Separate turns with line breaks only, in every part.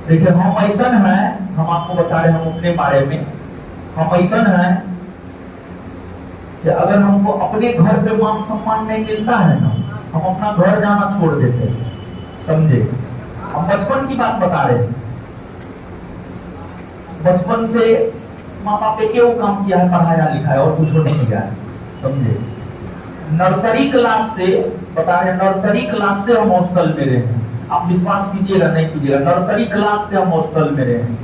देखिए हम ऐसा है, हम आपको बता रहे हैं हम अपने बारे में, हम ऐसा है कि अगर हमको अपने घर पे मान सम्मान नहीं मिलता है ना, हम अपना घर जाना छोड़ देते हैं, समझे। हम बचपन की बात बता रहे हैं, बचपन से माँ बाप एक वो काम किया है, पढ़ाया लिखाया और कुछ नहीं किया है, समझे। नर्सरी क्लास से बता रहे, नर्सरी क्लास से हम हॉस्टल में रहे हैं, आप विश्वास कीजिएगा नहीं कीजिएगा, नर्सरी क्लास से हम हॉस्टल में रहे हैं।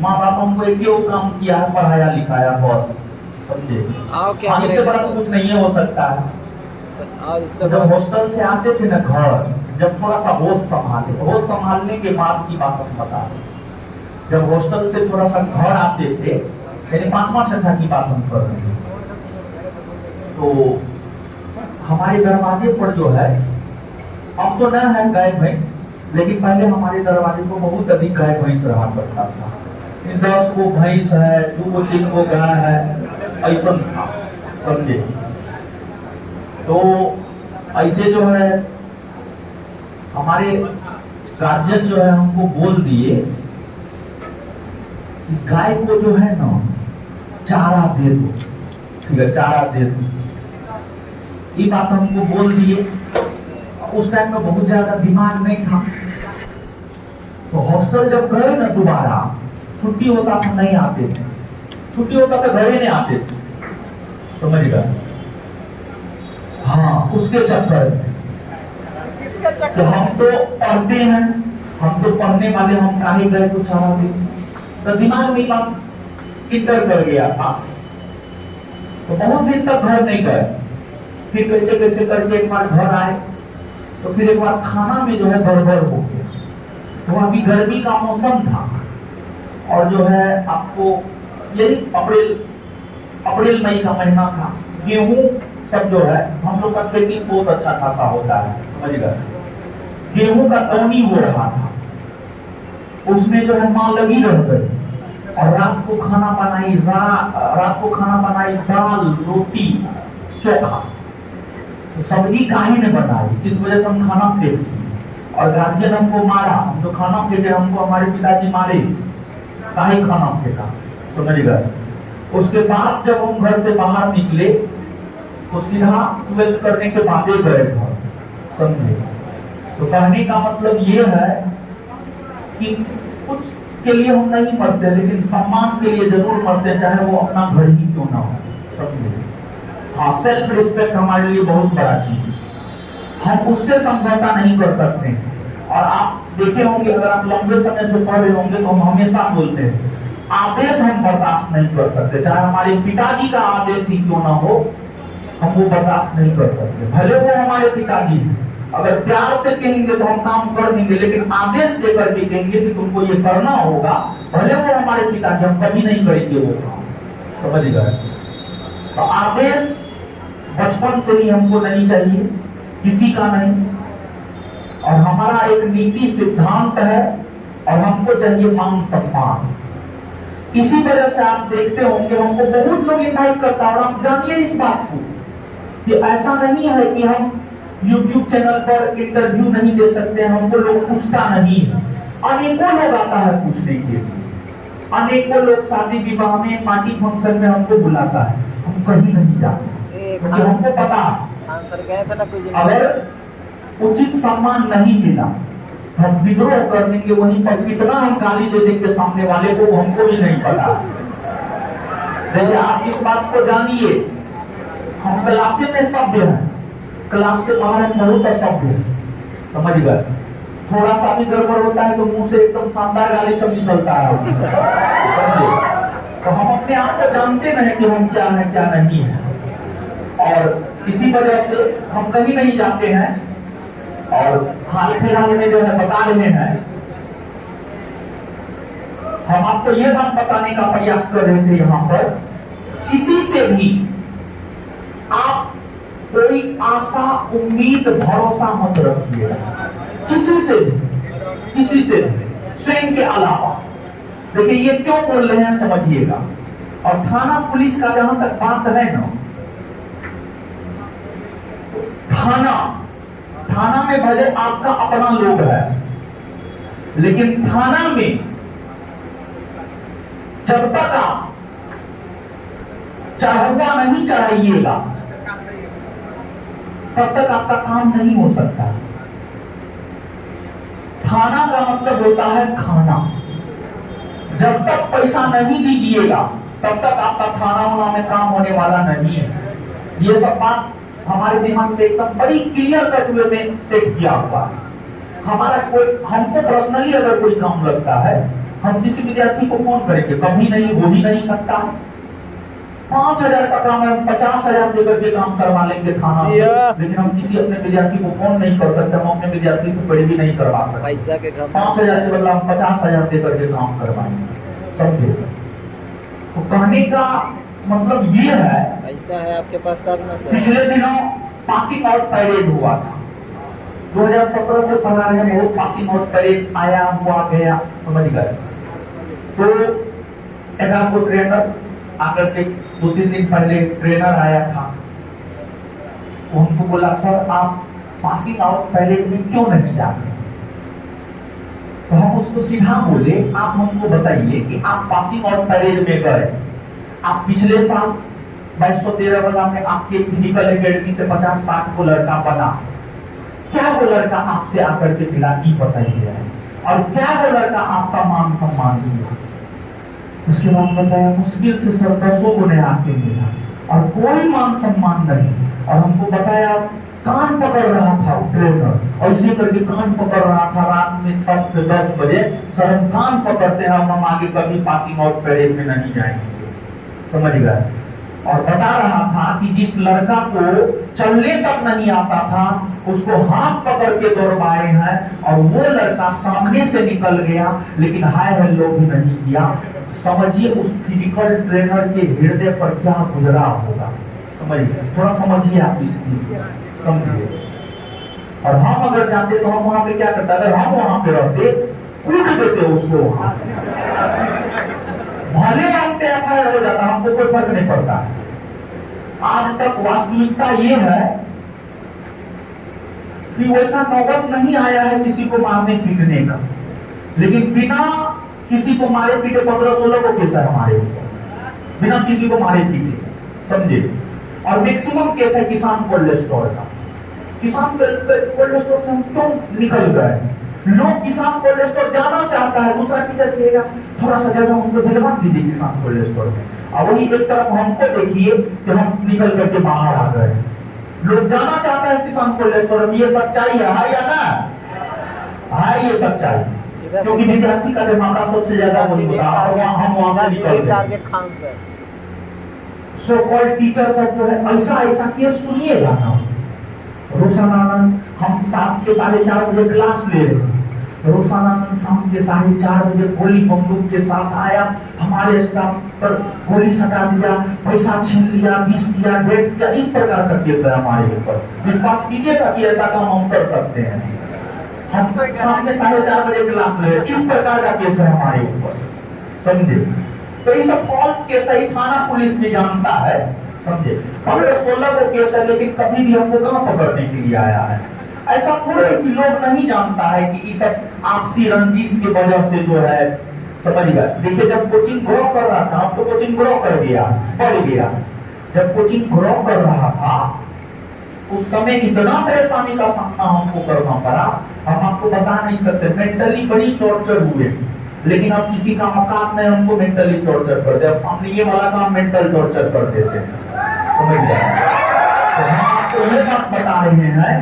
माँ बाप हमको एक वो काम किया है, पढ़ाया लिखाया, बहुत, समझे। इससे बड़ा कुछ नहीं हो सकता है। जब हॉस्टल से आते थे ना घर, जब थोड़ा सा होश संभालने के बाद की बात हम बता रहे, जब हॉस्टल से थोड़ा सा घर आते थे, यानी 5वां छठा की बात हम कर रहे हैं, तो हमारे दरवाजे पर जो है, अब तो न है गाय भैंस, लेकिन पहले हमारे दरवाजे को बहुत अधिक गाय भैंस रहा करता था। 10 को भैंस है, 2 3 को गाय है, ऐसा था, समझे। तो ऐसे जो है हमारे गार्जियन जो है हमको बोल दिए कि गाय को जो है ना चारा दे दो, ठीक है, चारा दे दो, ये बात हमको बोल दिए। उस टाइम में बहुत ज्यादा दिमाग नहीं था, तो हॉस्टल जब गए ना दोबारा, छुट्टी होता था नहीं आते थे, छुट्टी होता था घर ही नहीं आते थे, समझ गए। हाँ, उसके चक्कर में तो हम तो पढ़ते हैं, हम तो पढ़ने वाले, हम चाहे गए तो सारा दिन, तो दिमाग में बात इंटर कर गया था, तो बहुत दिन तक घर नहीं गए। फिर कैसे कैसे करके एक बार घर आए, तो फिर एक बार खाना में जो है गड़बड़ हो गया। तो अभी गर्मी का मौसम था, और जो है आपको यही अप्रैल मई का महीना था, गेहूं सब जो है हम लोग का खेती बहुत अच्छा खासा होता है, समझ गए। गेहूं का दौनी हो रहा था, उसमें जो है मां लगी रह गई, और रात को खाना बनाई, दाल रोटी चोखा, तो सब्जी काहे ने बनाई, इस वजह से हम खाना फेंक दिए, और गार्जियन हमको मारा, हम जो खाना फेंके हमको हमारे पिताजी मारे, काहे खाना फेंका, समझ गए। उसके बाद जब हम घर से बाहर निकले, तो सीधा 12th करने के बाद गए घर, समझे। तो कहने का मतलब ये है कि कुछ के लिए हम नहीं मरते, लेकिन सम्मान के लिए जरूर मरते, चाहे वो अपना घर ही क्यों ना हो, समझे। हाँ, सेल्फ रिस्पेक्ट हमारे लिए बहुत बड़ा चीज है, हम उससे समझौता नहीं कर सकते। और आप देखे होंगे, अगर आप लंबे समय से पढ़ रहे होंगे, तो हम हमेशा बोलते हैं आदेश हम बर्दाश्त नहीं कर सकते, चाहे हमारे पिताजी का आदेश ही क्यों ना हो, हम वो बर्दाश्त नहीं कर सकते। भले वो हमारे पिताजी हैं, अगर प्यार से कहेंगे तो हम काम कर देंगे, लेकिन आदेश देकर के कहेंगे कि तुमको ये करना होगा, भले वो हमारे पिताजी, हम कभी नहीं करेंगे वो काम, समझ गए। तो आदेश बचपन से ही हमको नहीं चाहिए, किसी का नहीं, और हमारा एक नीति सिद्धांत है, और हमको चाहिए मान सम्मान। इसी वजह से आप देखते होंगे हमको बहुत लोग इनवाइट करता है, और आप जानिए इस बात को कि ऐसा नहीं है कि हम YouTube चैनल पर इंटरव्यू नहीं दे सकते, हमको लोग पूछता नहीं है, अनेकों लोग आता है पूछने के लिए, अनेकों लोग शादी विवाह में, पार्टी फंक्शन में हमको बुलाता है, हम कहीं नहीं जाते, क्योंकि हमको पता अगर उचित सम्मान नहीं मिला हम विद्रोह कर देंगे, वहीं पर कितना हम गाली दे देंगे सामने वाले को, हमको भी नहीं पता। जैसे आप इस बात को जानिए, हम क्लासे में सभ्य हैं, क्लास से बाहर हम बहुत असभ्य हैं, समझ गए। थोड़ा सा भी गड़बड़ होता है तो मुंह से एकदम शानदार गाली सब निकलता है, समझे। तो हम अपने आप को जानते नहीं कि हम क्या है क्या नहीं है, और इसी वजह से हम कहीं नहीं जाते हैं। और हाल फिलहाल में जो है बता रहे हैं, हम आपको यह बात बताने का प्रयास कर रहे थे, यहाँ पर किसी से भी आप कोई आशा उम्मीद भरोसा मत रखिए, किसी से भी, स्वयं के अलावा। देखिए ये क्यों बोल रहे हैं समझिएगा। और थाना पुलिस का जहां तक बात है ना, थाना में भले आपका अपना लोग है, लेकिन थाना में जब तक आप चढ़ावा नहीं चढ़ाइएगा तब तक आपका काम नहीं हो सकता। थाना का मतलब होता है खाना। जब तक पैसा नहीं दीजिएगा तब तक आपका थाना वाना में काम होने वाला नहीं है। ये सब बात हमारे दिमाग में एकदम बड़ी क्लियर कट वे में सेट किया हुआ है। हमारा कोई हमको पर्सनली अगर कोई काम लगता है, हम किसी विद्यार्थी को फोन करेंगे, कभी नहीं, हो ही नहीं सकता। 5,000 का काम है, 50,000 देकर के काम करवा लेंगे थाना में, लेकिन हम किसी अपने विद्यार्थी को फोन नहीं कर सकते, हम अपने विद्यार्थी से पढ़ी भी नहीं करवा सकते।
पैसा के
5,000 के बदला हम 50,000 देकर के काम करवाएंगे। समझे? तो कहने का मतलब ये है,
पैसा है आपके पास तब ना सर।
पिछले दिनों पासिंग आउट परेड हुआ था। 2017 से पढ़ा रहे हैं, बहुत पासिंग आउट परेड आया हुआ गया, समझ गए। तो एक आपको ट्रेनर आकर के 2-3 दिन पहले ट्रेनर आया था, उनको बोला सर आप पासिंग आउट परेड में क्यों नहीं जाते? तो हम उसको सीधा बोले आप हमको बताइए कि आप पासिंग आउट परेड में गए, आप पिछले साल 2213 वाला में आपके फिजिकल एकेडमी से 50-60 को लड़का बना, क्या वो लड़का आपसे आकर के मिला ये बताइए, और क्या वो लड़का आपका मान सम्मान किया? उसके बाद बताया मुश्किल से सर 10 को ने आके मिला और कोई मान सम्मान नहीं। और हमको बताया कान पकड़ रहा था ट्रेनर, और इसी करके कान पकड़ रहा था रात में 6 से 10 बजे, सर हम कान पकड़ते हैं, हम आगे कभी पासिंग आउट परेड में नहीं जाएंगे, समझ गए। और बता रहा था कि जिस लड़का को चलने तक नहीं आता था उसको हाथ पकड़ के दौड़वाए हैं, और वो लड़का सामने से निकल गया लेकिन हाय हेलो भी नहीं किया। समझिए उस फिजिकल ट्रेनर के हृदय पर क्या गुजरा होगा, समझिए, थोड़ा समझिए आप इस चीज समझिए। और हम अगर जाते तो हम वहां पे क्या करते, अगर हम वहां पे रहते कूट देते उसको, वहां भले हम पे एफआईआर हो जाता, हमको कोई फर्क नहीं पड़ता। आज तक वास्तविकता ये है कि वैसा नौबत नहीं आया है किसी को मारने पीटने का, लेकिन बिना किसी को मारे पीटे 15-16 को केस है हमारे ऊपर, बिना किसी को मारे पीटे, समझे। और मैक्सिमम केस है किसान कोल्ड स्टोर का। किसान कोल्ड स्टोर से हम क्यों निकल गए? लोग किसान कोल्ड स्टोर जाना चाहता है, दूसरा टीचर कहेगा थोड़ा सा जगह हमको दिलवा दीजिए किसान कोल्ड स्टोर में, और वही एक तरफ हमको देखिए कि हम निकल करके बाहर आ गए। लोग जाना चाहता है किसान कोल्ड स्टोर में, ये सच्चाई है या ना है? ये सच्चाई, क्योंकि विद्यार्थी का जब मामला सबसे ज्यादा वही होता है, और हम वहां से निकल गए। सो कॉल्ड टीचर सब जो है ऐसा केस सुनिएगा ना, रोशनानंद हम 7 के 4:30 बजे क्लास ले रहे हैं, रोशनानंद शाम के 4:30 बजे गोली बंदूक के साथ आया, हमारे स्टाफ पर गोली सटा दिया, पैसा छीन लिया, 20 दिया, डेट किया, इस प्रकार का केस है हमारे ऊपर। विश्वास कीजिएगा कि ऐसा काम हम कर सकते हैं। हम शाम के 4:30 बजे क्लास ले रहे हैं, इस प्रकार का केस है हमारे ऊपर, समझे। तो ये सब फॉल्स केस है, थाना पुलिस भी जानता है, समझे। 15-16 को केस है, लेकिन कभी भी हमको कहां पकड़ने के लिए आया है? ऐसा पूरे कि लोग नहीं जानता है कि ये सब आपसी रंजिश की वजह से जो है, समझ गए। देखिए जब कोचिंग ग्रो कर रहा था, अब तो कोचिंग ग्रो कर गया, बढ़ गया। जब कोचिंग ग्रो कर रहा था उस समय इतना परेशानी का सामना हमको करना पड़ा, हम आपको बता नहीं सकते। मेंटली बड़ी टॉर्चर हुए, लेकिन अब किसी का औकात नहीं हमको मेंटली टॉर्चर कर दे। अब हम ये वाला काम मेंटल टॉर्चर कर देते हैं, समझ गए। तो हम आपको ये बात बता रहे हैं,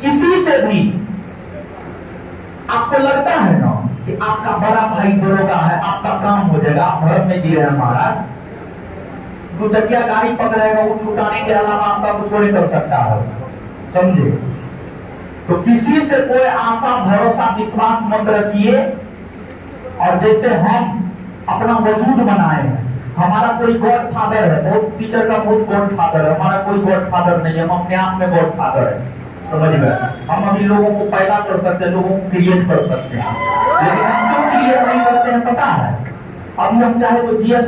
किसी से भी आपको लगता है ना कि आपका बड़ा भाई दरोगा है, आपका काम हो जाएगा, आप घर में जी रहे हैं महाराज, तो चकिया गाड़ी पकड़ेगा, वो छुटाने के अलावा आपका कुछ नहीं कर सकता है, समझे। तो किसी से कोई आशा भरोसा विश्वास मत रखिए। और जैसे हम अपना वजूद बनाए हैं, हमारा कोई गॉड फादर है, बहुत टीचर का बहुत गॉड फादर है, हमारा कोई गॉड फादर नहीं है, हम अपने आप में गॉड फादर है, समझ गए। हम अभी लोगों को पैदा कर सकते हैं, लोगों को क्रिएट कर सकते हैं, लेकिन हम क्यों क्रिएट नहीं करते हैं पता है? अभी हम चाहे तो जीएस